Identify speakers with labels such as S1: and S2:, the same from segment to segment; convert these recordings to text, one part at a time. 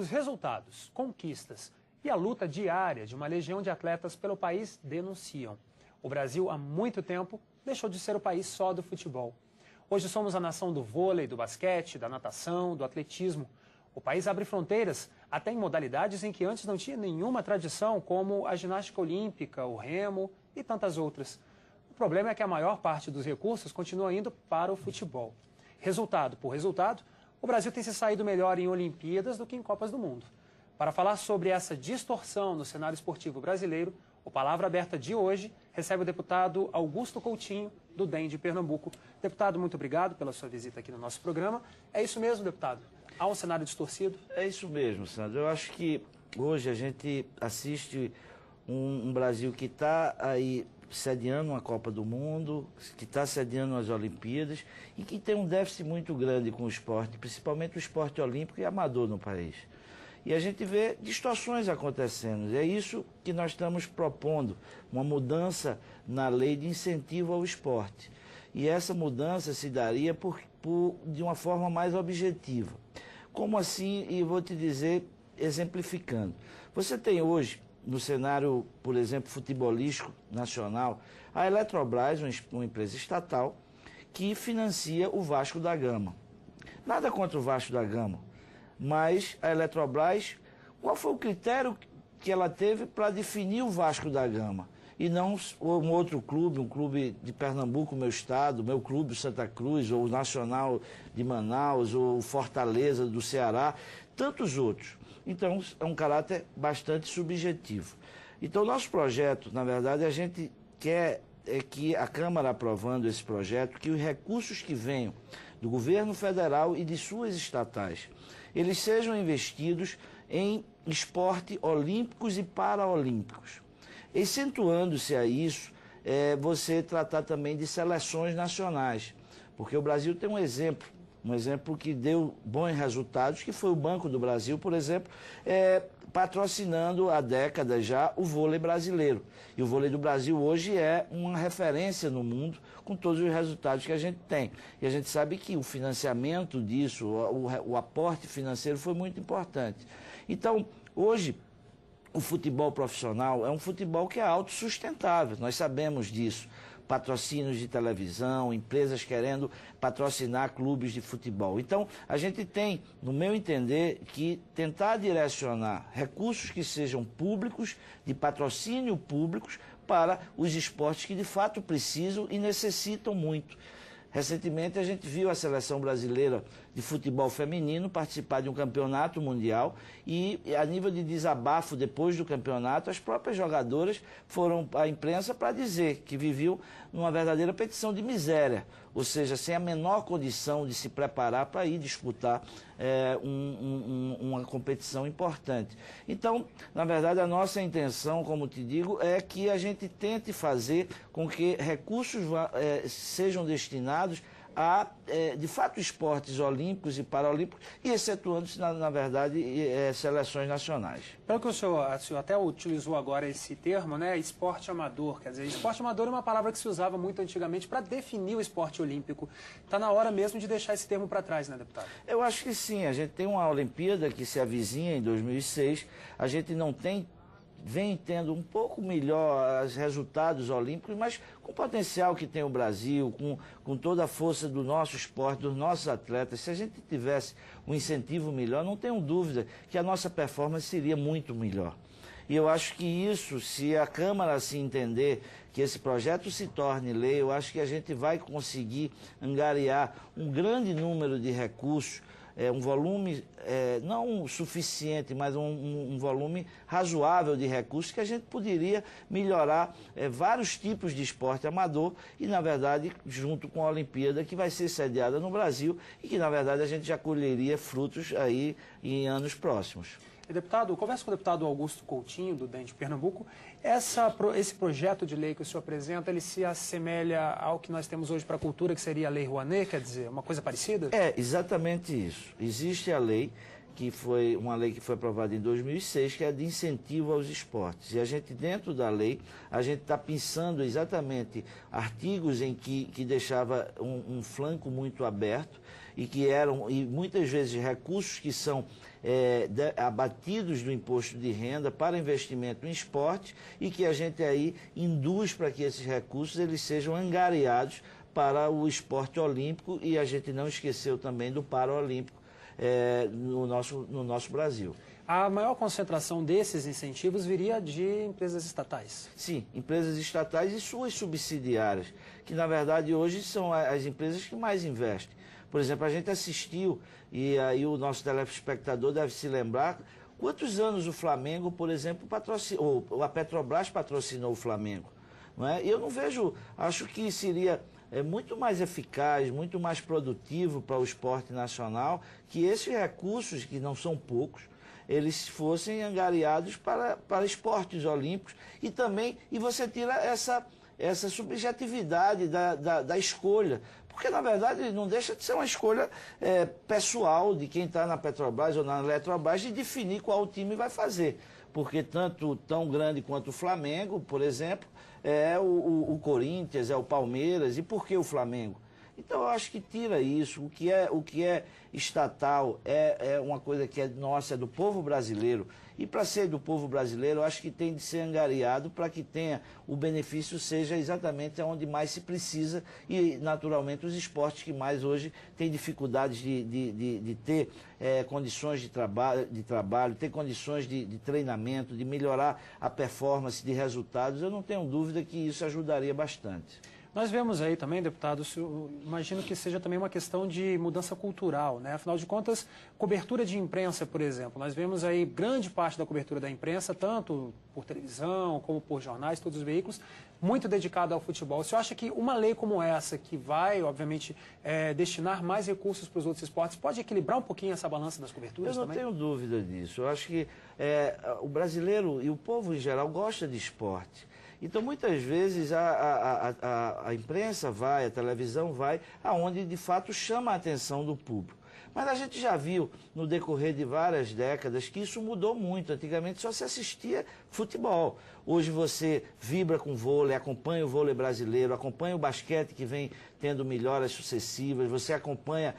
S1: Os resultados, conquistas e a luta diária de uma legião de atletas pelo país denunciam. O Brasil, há muito tempo, deixou de ser o país só do futebol. Hoje somos a nação do vôlei, do basquete, da natação, do atletismo. O país abre fronteiras até em modalidades em que antes não tinha nenhuma tradição, como a ginástica olímpica, o remo e tantas outras. O problema é que a maior parte dos recursos continua indo para o futebol. Resultado por resultado, o Brasil tem se saído melhor em Olimpíadas do que em Copas do Mundo. Para falar sobre essa distorção no cenário esportivo brasileiro, o Palavra Aberta de hoje recebe o deputado Augusto Coutinho, do DEM de Pernambuco. Deputado, muito obrigado pela sua visita aqui no nosso programa. É isso mesmo, deputado? Há um cenário distorcido?
S2: É isso mesmo, Sandro. Eu acho que hoje a gente assiste um Brasil que está aí sediando uma Copa do Mundo, que está sediando as Olimpíadas e que tem um déficit muito grande com o esporte, principalmente o esporte olímpico e amador no país. E a gente vê distorções acontecendo. É isso que nós estamos propondo, uma mudança na lei de incentivo ao esporte. E essa mudança se daria de uma forma mais objetiva. Como assim? E vou te dizer, exemplificando. Você tem hoje, no cenário, por exemplo, futebolístico nacional, a Eletrobras, uma empresa estatal, que financia o Vasco da Gama. Nada contra o Vasco da Gama, mas a Eletrobras, qual foi o critério que ela teve para definir o Vasco da Gama? E não um outro clube, um clube de Pernambuco, meu estado, meu clube Santa Cruz, ou o Nacional de Manaus, ou o Fortaleza do Ceará, tantos outros. Então, é um caráter bastante subjetivo. Então, nosso projeto, na verdade, a gente quer que a Câmara aprovando esse projeto, que os recursos que venham do governo federal e de suas estatais, eles sejam investidos em esporte olímpicos e paraolímpicos. Acentuando-se a isso, você tratar também de seleções nacionais, porque o Brasil tem um exemplo que deu bons resultados, que foi o Banco do Brasil, por exemplo, patrocinando há décadas já o vôlei brasileiro. E o vôlei do Brasil hoje é uma referência no mundo com todos os resultados que a gente tem. E a gente sabe que o financiamento disso, o aporte financeiro foi muito importante. Então, hoje, o futebol profissional é um futebol que é autossustentável, nós sabemos disso. Patrocínios de televisão, empresas querendo patrocinar clubes de futebol. Então, a gente tem, no meu entender, que tentar direcionar recursos que sejam públicos, de patrocínio públicos, para os esportes que de fato precisam e necessitam muito. Recentemente a gente viu a seleção brasileira de futebol feminino participar de um campeonato mundial e a nível de desabafo depois do campeonato, as próprias jogadoras foram à imprensa para dizer que viviam numa verdadeira petição de miséria, ou seja, sem a menor condição de se preparar para ir disputar uma competição importante. Então, na verdade, a nossa intenção, como te digo, é que a gente tente fazer com que recursos sejam destinados a, de fato, esportes olímpicos e paralímpicos, e excetuando-se, na verdade, seleções nacionais.
S1: Pelo que o senhor até utilizou agora esse termo, né, esporte amador, quer dizer, esporte amador é uma palavra que se usava muito antigamente para definir o esporte olímpico. Está na hora mesmo de deixar esse termo para trás, né, deputado?
S2: Eu acho que sim. A gente tem uma Olimpíada que se avizinha em 2006, a gente não vem tendo um pouco melhor os resultados olímpicos, mas com o potencial que tem o Brasil, com toda a força do nosso esporte, dos nossos atletas, se a gente tivesse um incentivo melhor, não tenho dúvida que a nossa performance seria muito melhor. E eu acho que isso, se a Câmara se entender que esse projeto se torne lei, eu acho que a gente vai conseguir angariar um grande número de recursos, um volume não suficiente, mas um volume razoável de recursos que a gente poderia melhorar vários tipos de esporte amador e, na verdade, junto com a Olimpíada, que vai ser sediada no Brasil e que, na verdade, a gente já colheria frutos aí em anos próximos.
S1: Deputado, converso com o deputado Augusto Coutinho, do DEM de Pernambuco. Esse projeto de lei que o senhor apresenta, ele se assemelha ao que nós temos hoje para a cultura, que seria a Lei Rouanet, quer dizer, uma coisa parecida?
S2: É, exatamente isso. Existe a lei, que foi uma lei que foi aprovada em 2006, que é de incentivo aos esportes. E a gente, dentro da lei, a gente está pensando exatamente artigos em que deixava um flanco muito aberto e muitas vezes recursos que são abatidos do imposto de renda para investimento em esporte e que a gente aí induz para que esses recursos eles sejam angariados para o esporte olímpico e a gente não esqueceu também do paraolímpico no nosso Brasil.
S1: A maior concentração desses incentivos viria de empresas estatais?
S2: Sim, empresas estatais e suas subsidiárias, que na verdade hoje são as empresas que mais investem. Por exemplo, a gente assistiu, e aí o nosso telespectador deve se lembrar, quantos anos o Flamengo, por exemplo, patrocinou, ou a Petrobras patrocinou o Flamengo. Não é? E eu não vejo, acho que seria muito mais eficaz, muito mais produtivo para o esporte nacional que esses recursos, que não são poucos, eles fossem angariados para esportes olímpicos e você tira essa subjetividade da escolha. Porque, na verdade, não deixa de ser uma escolha pessoal de quem está na Petrobras ou na Eletrobras de definir qual time vai fazer. Porque tanto tão grande quanto o Flamengo, por exemplo, é o Corinthians, é o Palmeiras. E por que o Flamengo? Então, eu acho que tira isso. O que é estatal é uma coisa que é nossa, é do povo brasileiro. E para ser do povo brasileiro, eu acho que tem de ser angariado para que tenha o benefício seja exatamente onde mais se precisa e, naturalmente, os esportes que mais hoje têm dificuldades de ter condições de trabalho, ter condições de treinamento, de melhorar a performance de resultados. Eu não tenho dúvida que isso ajudaria bastante.
S1: Nós vemos aí também, deputado, imagino que seja também uma questão de mudança cultural, né? Afinal de contas, cobertura de imprensa, por exemplo, nós vemos aí grande parte da cobertura da imprensa, tanto por televisão como por jornais, todos os veículos, muito dedicada ao futebol. O senhor acha que uma lei como essa, que vai, obviamente, destinar mais recursos para os outros esportes, pode equilibrar um pouquinho essa balança das coberturas também?
S2: Eu não tenho dúvida disso. Eu acho que o brasileiro e o povo em geral gosta de esporte. Então, muitas vezes, a imprensa vai, a televisão vai, aonde de fato chama a atenção do público. Mas a gente já viu, no decorrer de várias décadas, que isso mudou muito. Antigamente só se assistia futebol. Hoje você vibra com vôlei, acompanha o vôlei brasileiro, acompanha o basquete que vem tendo melhoras sucessivas, você acompanha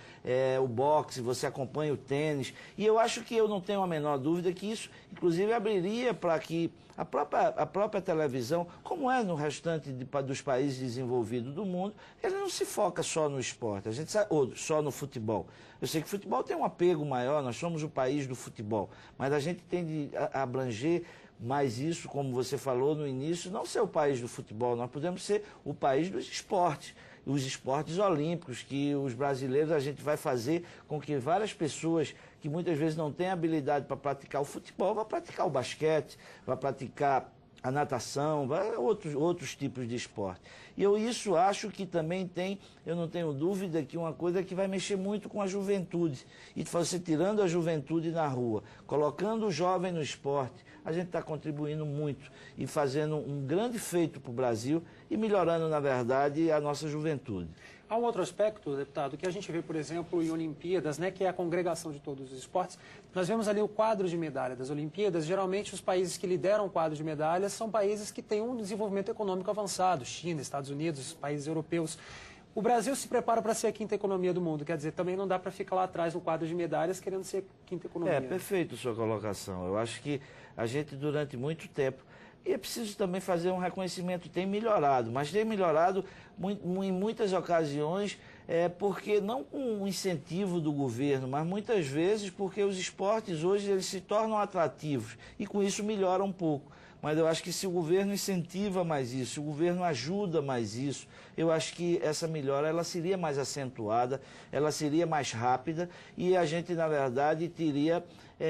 S2: o boxe, você acompanha o tênis. E eu acho que eu não tenho a menor dúvida que isso, inclusive, abriria para que a própria televisão, como é no restante dos países desenvolvidos do mundo, ele não se foca só no esporte, a gente sabe, ou só no futebol. Eu sei que o futebol tem um apego maior, nós somos o país do futebol, mas a gente tem de abranger mais isso, como você falou no início, não ser o país do futebol, nós podemos ser o país dos esportes. Os esportes olímpicos, que os brasileiros a gente vai fazer com que várias pessoas que muitas vezes não têm habilidade para praticar o futebol, vão praticar o basquete, vão praticar a natação, outros tipos de esporte. E eu isso acho que também tem, eu não tenho dúvida, que uma coisa que vai mexer muito com a juventude. E você tirando a juventude na rua, colocando o jovem no esporte, a gente está contribuindo muito e fazendo um grande feito para o Brasil e melhorando, na verdade, a nossa juventude.
S1: Há um outro aspecto, deputado, que a gente vê, por exemplo, em Olimpíadas, né, que é a congregação de todos os esportes. Nós vemos ali o quadro de medalha das Olimpíadas. Geralmente, os países que lideram o quadro de medalhas são países que têm um desenvolvimento econômico avançado. China, Estados Unidos, países europeus. O Brasil se prepara para ser a quinta economia do mundo. Quer dizer, também não dá para ficar lá atrás no quadro de medalhas querendo ser quinta economia.
S2: Perfeito a sua colocação. Eu acho que a gente, durante muito tempo, e é preciso também fazer um reconhecimento, tem melhorado, mas tem melhorado em muitas ocasiões, porque não com um incentivo do governo, mas muitas vezes porque os esportes hoje eles se tornam atrativos e com isso melhora um pouco. Mas eu acho que se o governo incentiva mais isso, se o governo ajuda mais isso, eu acho que essa melhora ela seria mais acentuada, ela seria mais rápida e a gente, na verdade, teria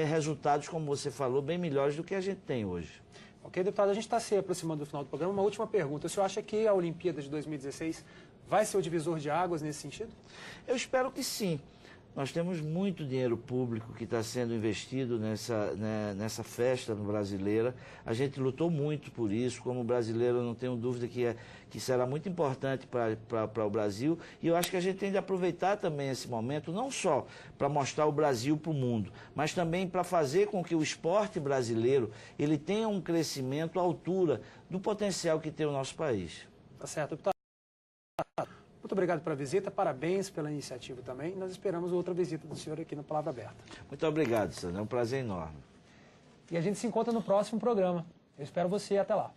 S2: resultados, como você falou, bem melhores do que a gente tem hoje.
S1: Ok, deputado, a gente está se aproximando do final do programa. Uma última pergunta. O senhor acha que a Olimpíada de 2016 vai ser o divisor de águas nesse sentido?
S2: Eu espero que sim. Nós temos muito dinheiro público que está sendo investido nessa festa brasileira. A gente lutou muito por isso. Como brasileiro, eu não tenho dúvida que será muito importante para o Brasil. E eu acho que a gente tem de aproveitar também esse momento, não só para mostrar o Brasil para o mundo, mas também para fazer com que o esporte brasileiro ele tenha um crescimento à altura do potencial que tem o nosso país.
S1: Tá certo, deputado. Muito Muito obrigado pela visita, parabéns pela iniciativa também. Nós esperamos outra visita do senhor aqui no Palavra Aberta.
S2: Muito obrigado, Sandro. É um prazer enorme.
S1: E a gente se encontra no próximo programa. Eu espero você. Até lá.